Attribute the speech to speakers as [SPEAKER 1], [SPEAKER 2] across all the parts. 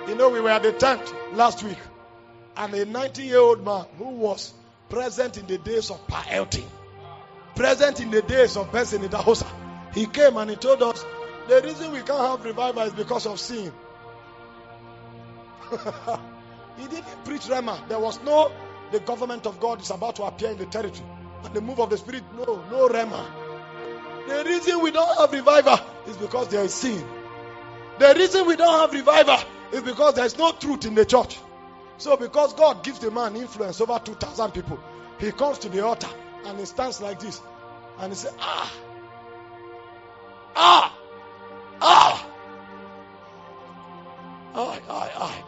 [SPEAKER 1] You know, we were at the tent last week, and a 90-year-old man who was present in the days of Paelting, present in the days of Benson Idahosa, he came and he told us, the reason we can't have revival is because of sin. He didn't preach Rema. There was no, the government of God is about to appear in the territory. And the move of the Spirit, no Rema. The reason we don't have revival is because there is sin. The reason we don't have revival is because there is no truth in the church. So because God gives the man influence over 2,000 people, he comes to the altar and he stands like this. And he says,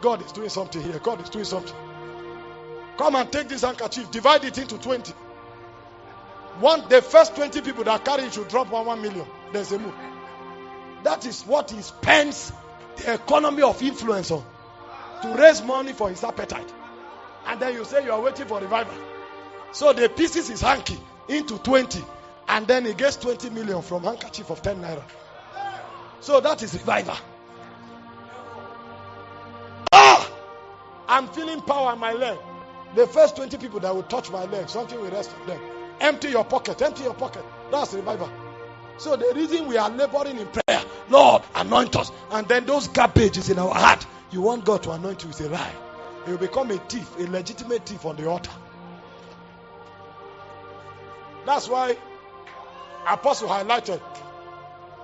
[SPEAKER 1] God is doing something here. God is doing something. Come and take this handkerchief, divide it into 20. The first 20 people that carry it should drop 1 million. There's a move. That is what he spends the economy of influence on, to raise money for his appetite. And then you say you are waiting for revival. So they pieces his hanky into 20, and then he gets 20 million from handkerchief of 10 naira. So that is revival. I'm feeling power in my leg. The first 20 people that will touch my leg, something will rest on them. Empty your pocket, empty your pocket. That's revival. So the reason we are laboring in prayer, Lord, anoint us. And then those garbage is in our heart. You want God to anoint you with a lie. You become a thief, a legitimate thief on the altar. That's why Apostle highlighted.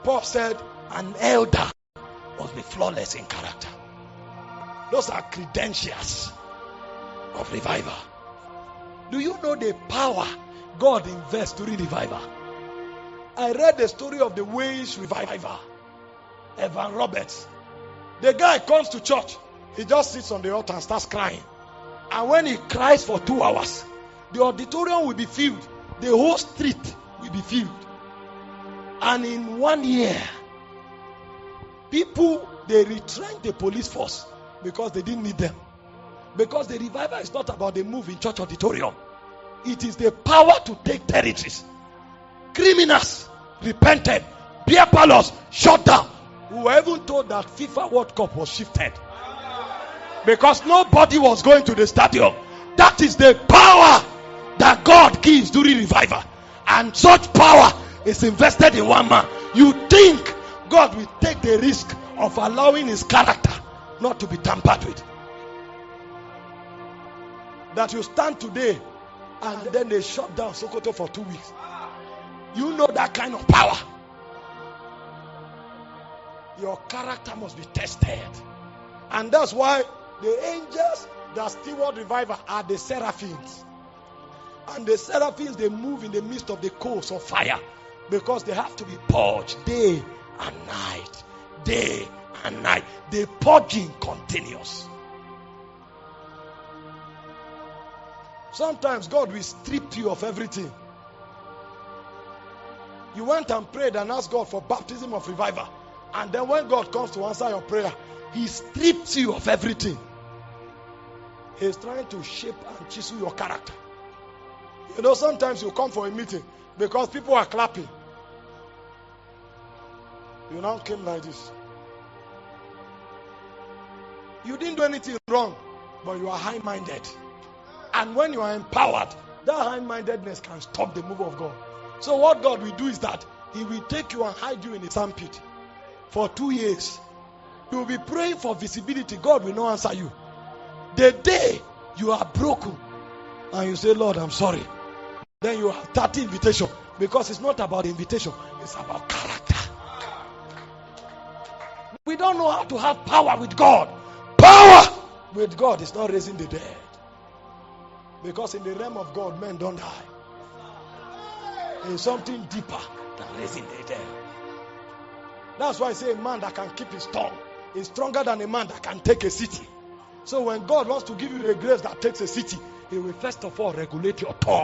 [SPEAKER 1] Paul said, an elder must be flawless in character. Those are credentials of revival. Do you know the power God invests during revival? I read the story of the Wales revival. Evan Roberts. The guy comes to church. He just sits on the altar and starts crying. And when he cries for 2 hours, the auditorium will be filled. The whole street will be filled. And in 1 year, people, they retrenched the police force because they didn't need them. Because the revival is not about the move in church auditorium. It is the power to take territories. Criminals repented. Beer parlors shut down. We were even told that FIFA World Cup was shifted because nobody was going to the stadium. That is the power that God gives during revival. And such power is invested in one man. You think God will take the risk of allowing his character not to be tampered with? That you stand today and then they shut down Sokoto for 2 weeks. You know that kind of power. Your character must be tested. And that's why the angels that steward revival are the seraphims. And the seraphims, they move in the midst of the coals of fire because they have to be purged day and night. Day and night. The purging continues. Sometimes God will strip you of everything. You went and prayed and asked God for baptism of revival. And then when God comes to answer your prayer, He strips you of everything. He's trying to shape and chisel your character. You know, sometimes you come for a meeting because people are clapping. You now came like this. You didn't do anything wrong, but you are high-minded. And when you are empowered, that high-mindedness can stop the move of God. So what God will do is that He will take you and hide you in His armpit for 2 years. You will be praying for visibility. God will not answer you. The day you are broken and you say, Lord, I'm sorry, then you have 30 invitation, because it's not about invitation, it's about character. We don't know how to have power with God. Power with God is not raising the dead. Because in the realm of God, men don't die. There is something deeper than raising the dead. That's why I say a man that can keep his tongue is stronger than a man that can take a city. So when God wants to give you a grace that takes a city, He will first of all regulate your tongue.